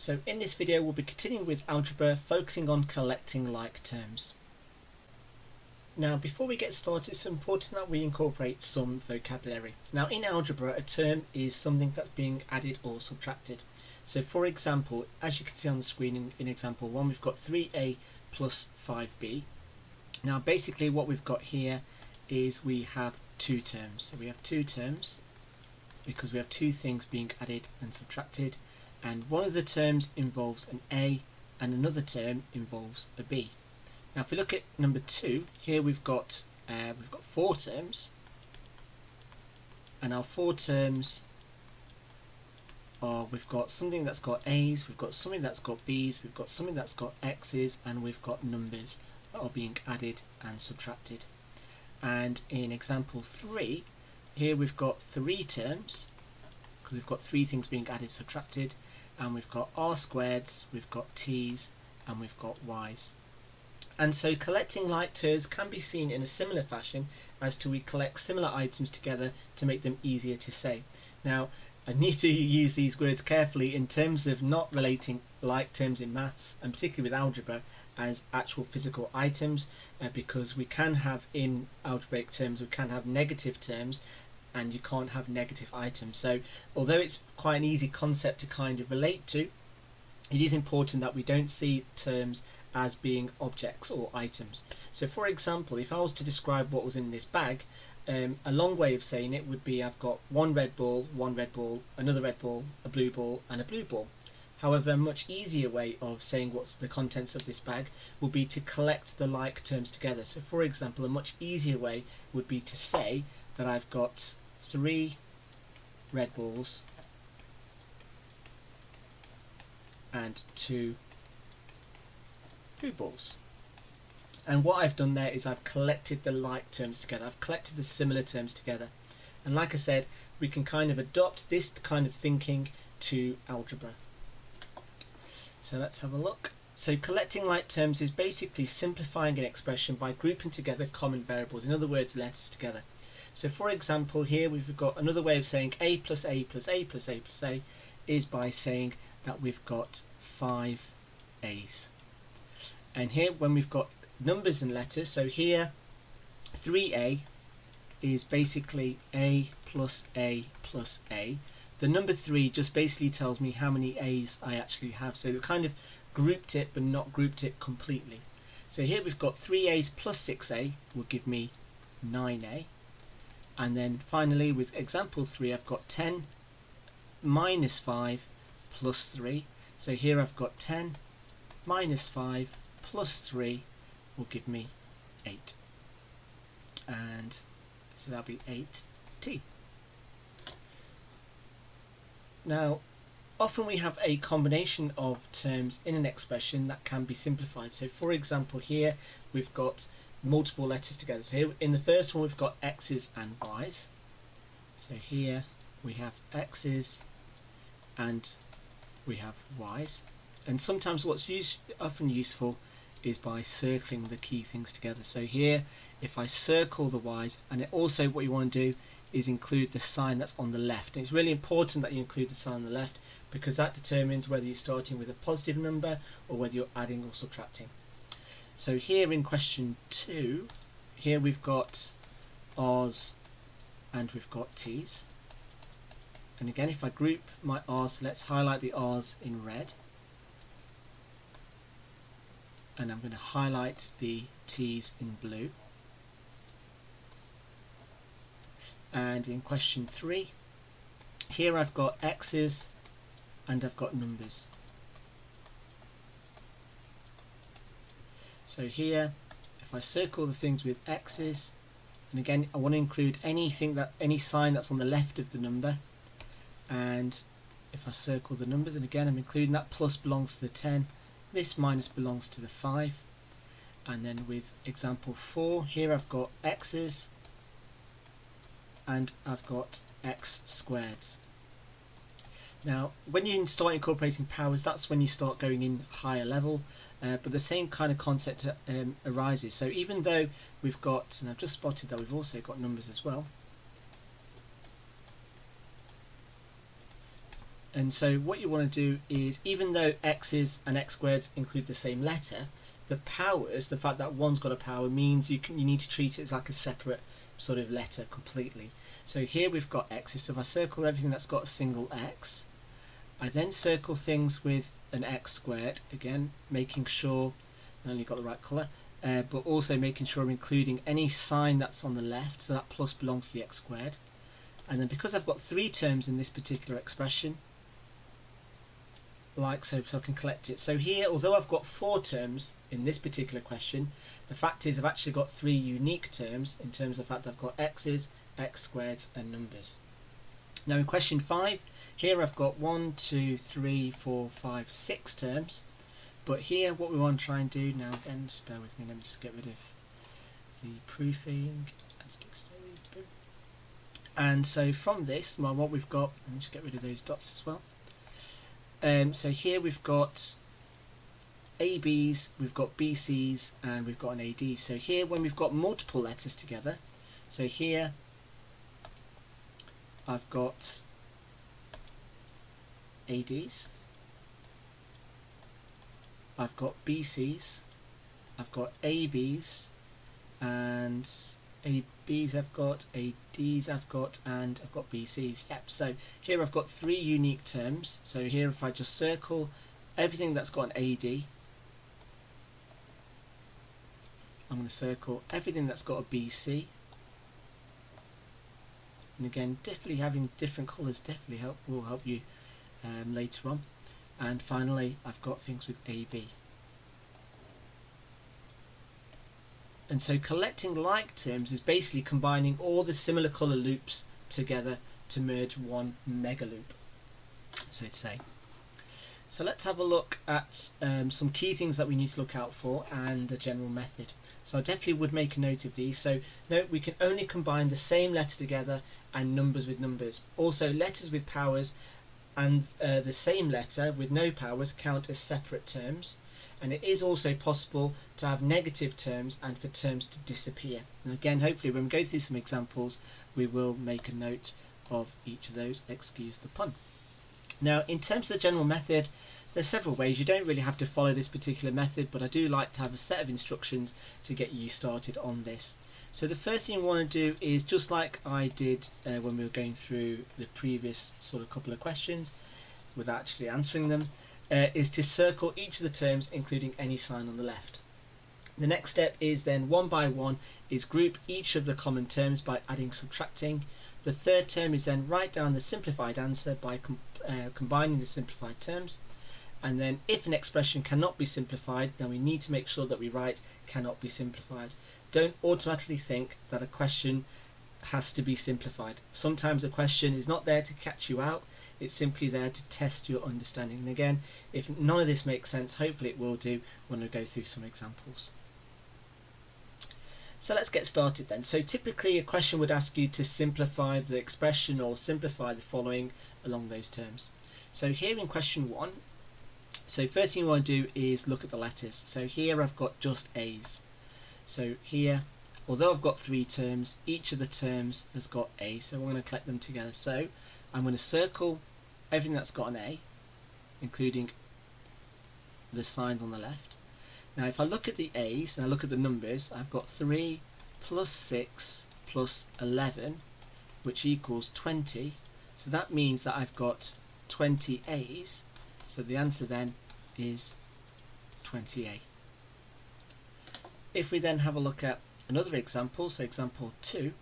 So in this video we'll be continuing with algebra, focusing on collecting like terms. Now before we get started, it's important that we incorporate some vocabulary. Now in algebra, a term is something that's being added or subtracted. So for example, as you can see on the screen in example 1, we've got 3a plus 5b. Now basically what we've got here is we have two terms. So we have two terms because we have two things being added and subtracted, and one of the terms involves an a and another term involves a b. Now if we look at number 2, here we've got 4 terms, and our 4 terms are, we've got something that's got a's, we've got something that's got b's, we've got something that's got x's, and we've got numbers that are being added and subtracted. And in example 3, here we've got 3 terms because we've got 3 things being added, subtracted, and we've got r squareds, we've got t's, and we've got y's. And so collecting like terms can be seen in a similar fashion as to we collect similar items together to make them easier to say. Now I need to use these words carefully in terms of not relating like terms in maths, and particularly with algebra, as actual physical items, because we can have, in algebraic terms, we can have negative terms and you can't have negative items. So although it's quite an easy concept to kind of relate to, it is important that we don't see terms as being objects or items. So for example, if I was to describe what was in this bag, a long way of saying it would be I've got one red ball, another red ball, a blue ball, and a blue ball. However, a much easier way of saying what's the contents of this bag would be to collect the like terms together. So for example, a much easier way would be to say that I've got 3 red balls and 2 blue balls. And what I've done there is I've collected the like terms together, I've collected the similar terms together. And like I said, we can kind of adopt this kind of thinking to algebra. So let's have a look. So collecting like terms is basically simplifying an expression by grouping together common variables, in other words letters together. So for example, here we've got another way of saying a plus a plus a plus a plus a is by saying that we've got 5 a's. And here when we've got numbers and letters, so here 3a is basically a plus a plus a. The number 3 just basically tells me how many a's I actually have. So we kind of grouped it but not grouped it completely. So here we've got 3a's plus 6a will give me 9a. And then finally with example 3 I've got 10 minus 5 plus 3. So here I've got 10 minus 5 plus 3 will give me 8. And so that'll be 8t. Now often we have a combination of terms in an expression that can be simplified. So for example, here we've got multiple letters together. So here in the first one we've got x's and y's. So here we have x's and we have y's. And sometimes what's often useful is by circling the key things together. So here if I circle the y's, and also what you want to do is include the sign that's on the left. And it's really important that you include the sign on the left because that determines whether you're starting with a positive number or whether you're adding or subtracting. So here in question 2, here we've got r's and we've got t's. And again, if I group my r's, let's highlight the r's in red. And I'm going to highlight the t's in blue. And in question 3, here I've got x's and I've got numbers. So here, if I circle the things with x's, and again I want to include any sign that's on the left of the number, and if I circle the numbers, and again I'm including that plus belongs to the 10, this minus belongs to the 5, and then with example 4, here I've got x's and I've got x squareds. Now when you start incorporating powers, that's when you start going in higher level, but the same kind of concept arises. So even though we've got, and I've just spotted that we've also got numbers as well, And so what you want to do is, even though x's and x squared include the same letter, the powers, the fact that one's got a power, means you need to treat it as like a separate sort of letter completely. So here we've got x's, so if I circle everything that's got a single x, I then circle things with an x squared, again making sure not only got the right colour, but also making sure I'm including any sign that's on the left, so that plus belongs to the x squared. And then because I've got 3 terms in this particular expression, like so, I can collect it. So here, although I've got 4 terms in this particular question, the fact is I've actually got 3 unique terms in terms of the fact that I've got x's, x squareds and numbers. Now in question 5, here I've got 1, 2, 3, 4, 5, 6 terms, but here what we want to try and do now, again just bear with me, let me just get rid of the proofing, and so from this, well, what we've got, let me just get rid of those dots as well. So here we've got ABs, we've got BCs, and we've got an AD. So here, when we've got multiple letters together, so here I've got ADs, I've got BCs, I've got ABs, and ABs I've got, ADs I've got, and I've got BCs. Yep, so here I've got 3 unique terms. So here if I just circle everything that's got an AD, I'm going to circle everything that's got a BC. And again, definitely having different colours definitely will help you later on. And finally I've got things with AB. And so collecting like terms is basically combining all the similar colour loops together to merge one mega loop, so to say. So let's have a look at some key things that we need to look out for and a general method. So I definitely would make a note of these. So note we can only combine the same letter together and numbers with numbers. Also letters with powers and the same letter with no powers count as separate terms. And it is also possible to have negative terms and for terms to disappear. And again, hopefully when we go through some examples, we will make a note of each of those, excuse the pun. Now, in terms of the general method, there's several ways. You don't really have to follow this particular method, but I do like to have a set of instructions to get you started on this. So the first thing you want to do is, just like I did when we were going through the previous sort of couple of questions, without actually answering them, is to circle each of the terms including any sign on the left. The next step is then, one by one, is group each of the common terms by adding, subtracting. The third term is then write down the simplified answer by combining the simplified terms. And then if an expression cannot be simplified, then we need to make sure that we write cannot be simplified. Don't automatically think that a question has to be simplified. Sometimes a question is not there to catch you out, it's simply there to test your understanding. And again, if none of this makes sense, hopefully it will do when we go through some examples. So let's get started then. So typically a question would ask you to simplify the expression or simplify the following along those terms. So here in question 1, so first thing you want to do is look at the letters. So here I've got just A's. So here, although I've got 3 terms, each of the terms has got A, so we're going to collect them together. So I'm going to circle everything that's got an A, including the signs on the left. Now if I look at the A's and I look at the numbers, I've got 3 plus 6 plus 11, which equals 20. So that means that I've got 20 A's. So the answer then is 20A. If we then have a look at another example, so example 2,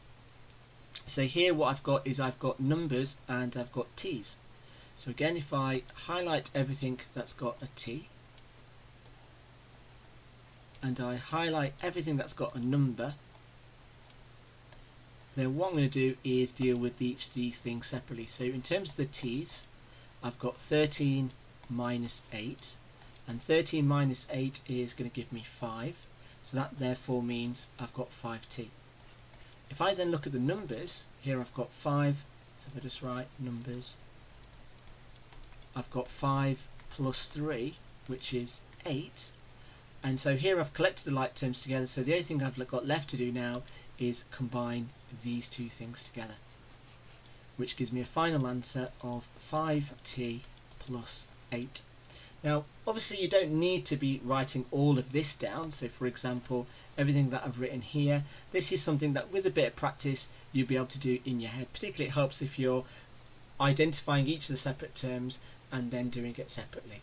so here what I've got is I've got numbers and I've got T's. So again, if I highlight everything that's got a T and I highlight everything that's got a number, then what I'm going to do is deal with each of these things separately. So in terms of the T's, I've got 13 minus 8, and 13 minus 8 is going to give me 5, so that therefore means I've got 5t. If I then look at the numbers, here I've got 5, so if I just write numbers, I've got 5 plus 3, which is 8, and so here I've collected the like terms together, so the only thing I've got left to do now is combine these two things together, which gives me a final answer of 5t plus 8. Now obviously you don't need to be writing all of this down, so for example everything that I've written here, this is something that with a bit of practice you'll be able to do in your head. Particularly it helps if you're identifying each of the separate terms and then doing it separately.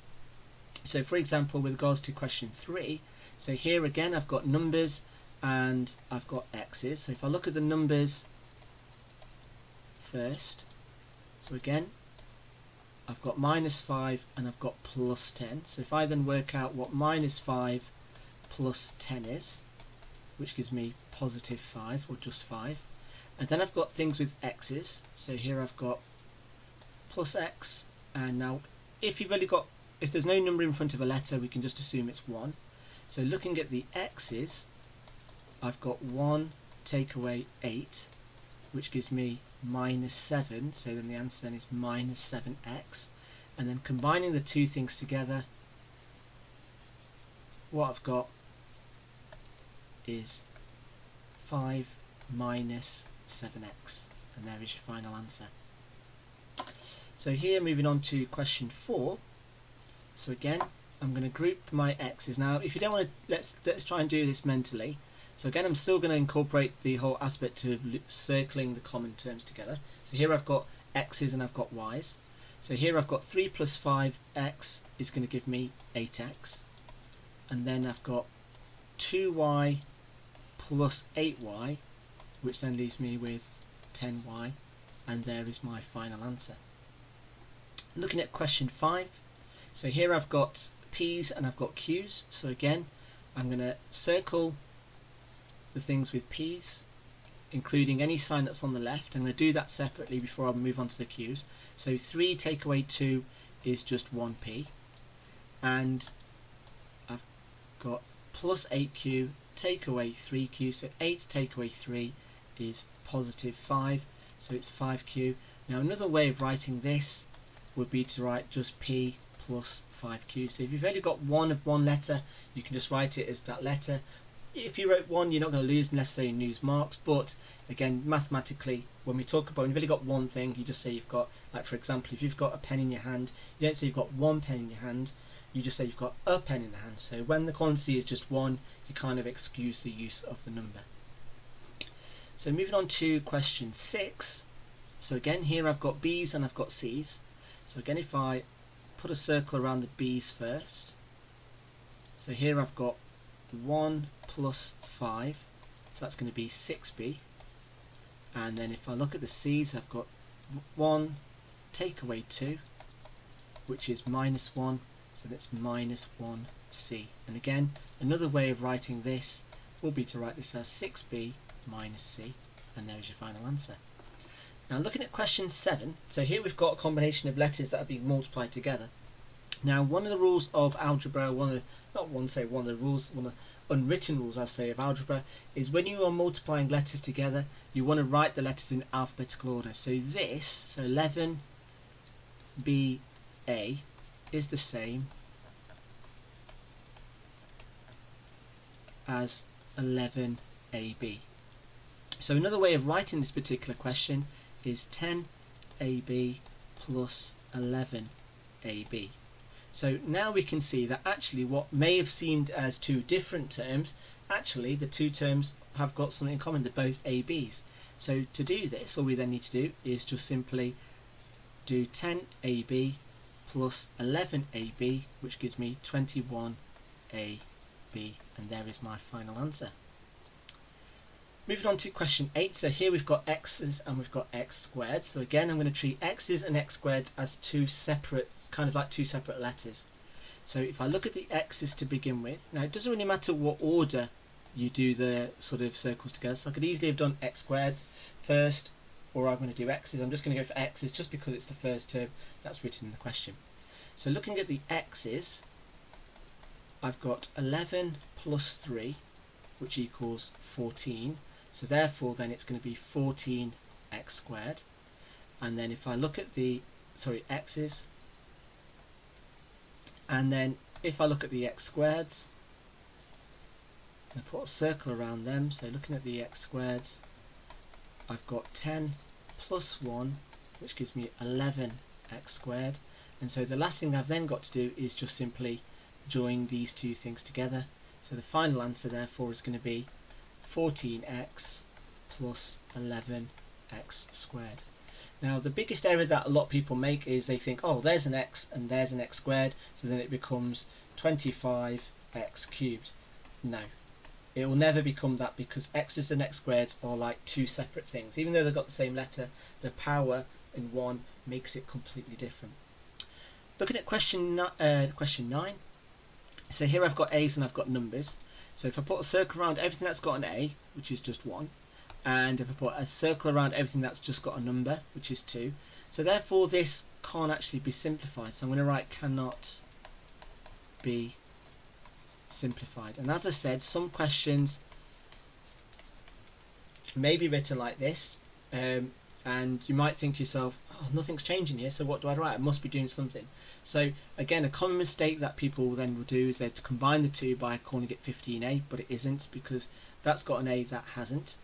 So for example with regards to question 3, so here again I've got numbers and I've got x's. So if I look at the numbers first, so again I've got -5 and I've got +10. So if I then work out what -5 plus 10 is, which gives me +5 or just 5, and then I've got things with x's. So here I've got plus x, and now if there's no number in front of a letter, we can just assume it's 1. So looking at the x's, I've got 1 take away 8, which gives me -7, so then the answer then is -7x, and then combining the two things together, what I've got is 5 minus 7x, and there is your final answer. So here moving on to question 4, so again I'm going to group my x's. Now if you don't want to, let's try and do this mentally. So again I'm still going to incorporate the whole aspect of circling the common terms together. So here I've got x's and I've got y's. So here I've got 3 plus 5x is going to give me 8x, and then I've got 2y plus 8y, which then leaves me with 10y, and there is my final answer. Looking at question 5, so here I've got p's and I've got q's. So again I'm going to circle the things with p's, including any sign that's on the left. I'm going to do that separately before I move on to the q's. So 3 take away 2 is just 1p, and I've got plus 8q take away 3q, so 8 take away 3 is +5, so it's 5q. Now another way of writing this would be to write just p plus 5q. So if you've only got one of one letter, you can just write it as that letter. If you wrote 1, you're not going to lose necessarily lose marks, but again mathematically when you've only got one thing, you just say you've got, like for example if you've got a pen in your hand, you don't say you've got one pen in your hand, you just say you've got a pen in the hand. So when the quantity is just 1, you kind of excuse the use of the number. So moving on to question 6, so again here I've got b's and I've got c's. So again if I put a circle around the b's first, so here I've got 1 plus 5, so that's going to be 6b, and then if I look at the c's, I've got 1 take away 2, which is -1, so that's -1c. And again another way of writing this will be to write this as 6b minus c, and there's your final answer. Now looking at question 7, so here we've got a combination of letters that are being multiplied together. Now one of the rules of algebra, one of the unwritten rules I say of algebra, is when you are multiplying letters together, you want to write the letters in alphabetical order. So this, so 11BA is the same as 11AB. So another way of writing this particular question is 10AB plus 11AB. So now we can see that actually what may have seemed as two different terms, actually the two terms have got something in common. They're both ABs. So to do this, all we then need to do is just simply do 10AB plus 11AB, which gives me 21AB, and there is my final answer. Moving on to question 8, so here we've got x's and we've got x squared. So again I'm going to treat x's and x squared as two separate, kind of like two separate letters. So if I look at the x's to begin with, now it doesn't really matter what order you do the sort of circles together, so I could easily have done x squared first, or I'm going to do x's. I'm just going to go for x's just because it's the first term that's written in the question. So looking at the x's, I've got 11 plus 3, which equals 14. So therefore then it's going to be 14x squared. And then if I look at the x's, and then if I look at the x squareds, I'm going to put a circle around them. So looking at the x squareds, I've got 10 plus 1 which gives me 11x squared. And so the last thing I've then got to do is just simply join these two things together. So the final answer therefore is going to be 14x plus 11x squared. Now the biggest error that a lot of people make is they think, oh, there's an x and there's an x squared, so then it becomes 25x cubed. No, it will never become that, because x's and x squareds are like two separate things. Even though they've got the same letter, the power in one makes it completely different. Looking at question 9, so here I've got a's and I've got numbers. So if I put a circle around everything that's got an a, which is just 1, and if I put a circle around everything that's just got a number, which is 2, so therefore this can't actually be simplified. So I'm going to write cannot be simplified. And as I said, some questions may be written like this, and you might think to yourself, oh, nothing's changing here, so what do I write? I must be doing something. So again, a common mistake that people then will do is they combine the two by calling it 15a, but it isn't, because that's got an a that hasn't,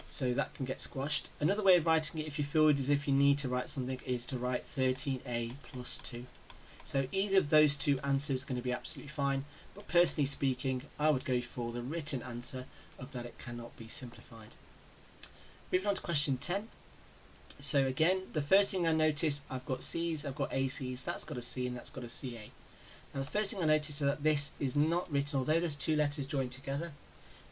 so that can get squashed. Another way of writing it, if you feel as if you need to write something, is to write 13a plus 2. So either of those two answers is going to be absolutely fine, but personally speaking, I would go for the written answer of that it cannot be simplified. Moving on to question 10. So again, the first thing I notice, I've got C's, I've got AC's, that's got a C and that's got a CA. Now the first thing I notice is that this is not written, although there's two letters joined together,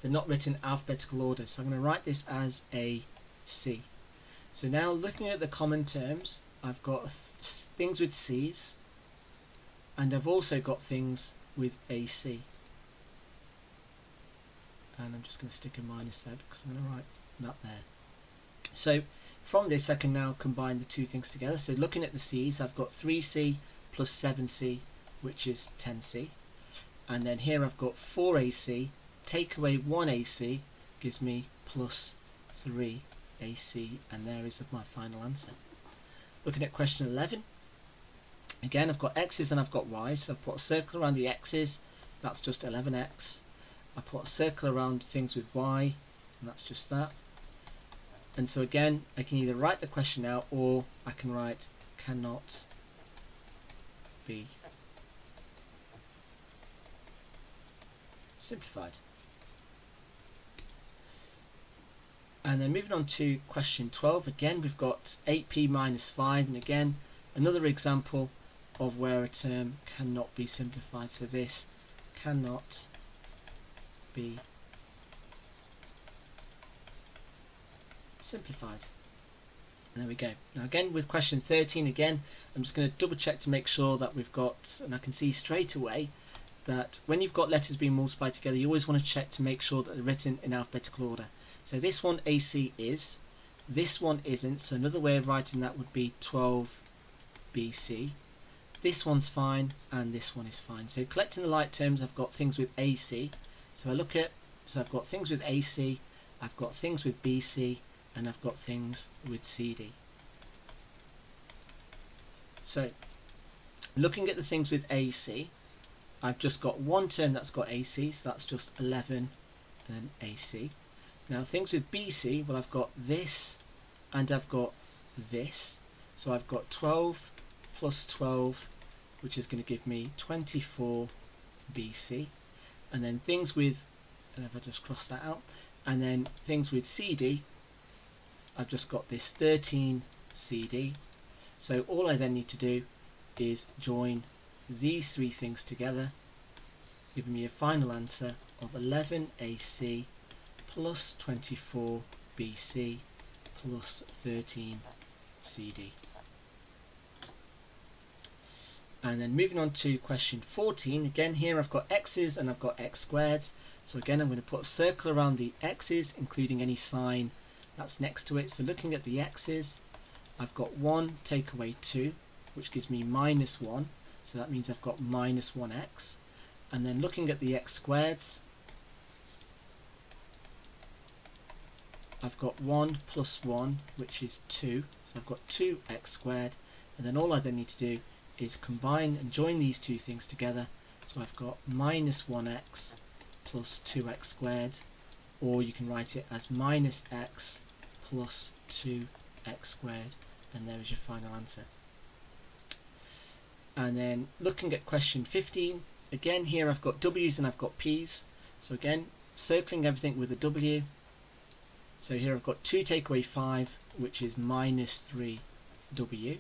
they're not written in alphabetical order. So I'm going to write this as a C. So now looking at the common terms, I've got things with C's, and I've also got things with AC. And I'm just going to stick a minus there because I'm going to write that there. So from this I can now combine the two things together. So looking at the C's, I've got 3C plus 7C, which is 10C. And then here I've got 4AC, take away 1AC, gives me plus 3AC, and there is my final answer. Looking at question 11, again I've got x's and I've got y's, so I put a circle around the x's, that's just 11x. I put a circle around things with y, and that's just that. And so again, I can either write the question out or I can write cannot be simplified. And then moving on to question 12, again we've got 8p minus 5, and again another example of where a term cannot be simplified. So this cannot be simplified. And there we go. Now again with question 13, again I'm just going to double check to make sure that we've got, and I can see straight away that when you've got letters being multiplied together, you always want to check to make sure that they're written in alphabetical order. So this one AC is, this one isn't, so another way of writing that would be 12BC. This one's fine, and this one is fine. So collecting the like terms, I've got things with AC. So I look at, so I've got things with AC, I've got things with BC, and I've got things with CD. So looking at the things with AC, I've just got one term that's got AC, so that's just 11 and AC. Now things with BC, well I've got this and I've got this, so I've got 12 plus 12, which is going to give me 24 BC. And then things with, and if I just cross that out, and then things with CD, I've just got this 13 CD. So all I then need to do is join these three things together, giving me a final answer of 11 AC plus 24 BC plus 13 CD. And then moving on to question 14, again here I've got x's and I've got x squareds. So again I'm going to put a circle around the x's, including any sign that's next to it. So looking at the x's, I've got 1 take away 2, which gives me minus 1. So that means I've got minus 1x. And then looking at the x squareds, I've got 1 plus 1, which is 2. So I've got 2x squared. And then all I then need to do is combine and join these two things together. So I've got minus 1x plus 2x squared, or you can write it as minus x plus 2x squared, and there is your final answer. And then looking at question 15, again here I've got W's and I've got P's. So again, circling everything with a W. So here I've got 2 take away 5, which is minus 3W.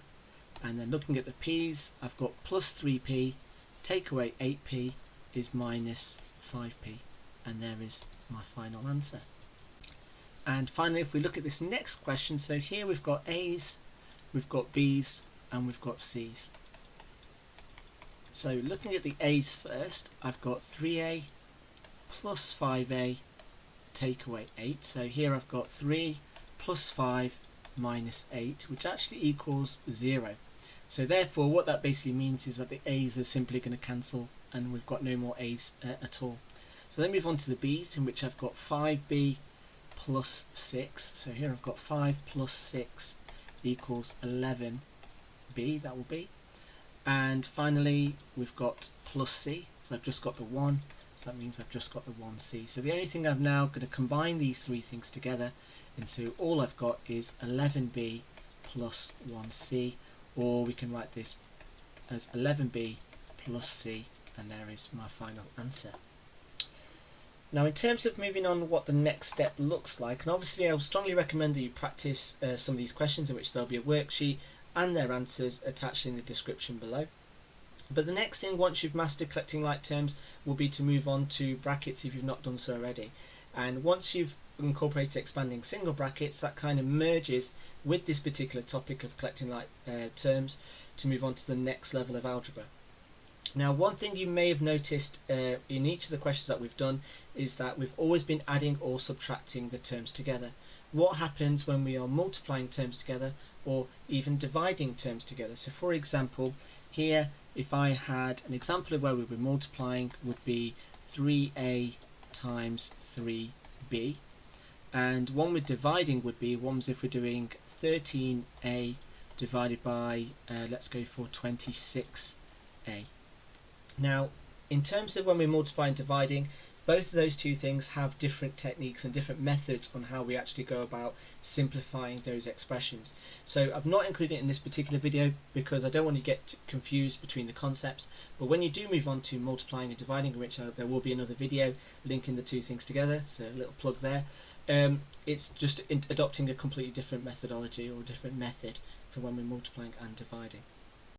And then looking at the P's, I've got plus 3P, take away 8P is minus 5P. And there is my final answer. And finally, if we look at this next question, so here we've got A's, we've got B's, and we've got C's. So looking at the A's first, I've got 3A plus 5A take away 8. So here I've got 3 plus 5 minus 8, which actually equals 0. So therefore what that basically means is that the A's are simply going to cancel and we've got no more A's at all. So then move on to the B's, in which I've got 5B plus 6. So here I've got 5 plus 6 equals 11B, that will be. And finally we've got plus C, so I've just got the 1, so that means I've just got the 1C. So the only thing I'm now going to combine these three things together, and so all I've got is 11B plus 1C, or we can write this as 11B plus C, and there is my final answer. Now in terms of moving on what the next step looks like, and obviously I would strongly recommend that you practice some of these questions, in which there'll be a worksheet and their answers attached in the description below. But the next thing, once you've mastered collecting like terms, will be to move on to brackets if you've not done so already. And once you've incorporated expanding single brackets, that kind of merges with this particular topic of collecting like terms to move on to the next level of algebra. Now one thing you may have noticed in each of the questions that we've done is that we've always been adding or subtracting the terms together. What happens when we are multiplying terms together or even dividing terms together? So for example, here if I had an example of where we were multiplying, would be 3A times 3B, and one with dividing would be one as if we're doing 13A divided by let's go for 26A. Now in terms of when we're multiplying and dividing, both of those two things have different techniques and different methods on how we actually go about simplifying those expressions. So I've not included it in this particular video because I don't want to get confused between the concepts, but when you do move on to multiplying and dividing, which there will be another video linking the two things together, so a little plug there, it's just adopting a completely different methodology or a different method for when we're multiplying and dividing.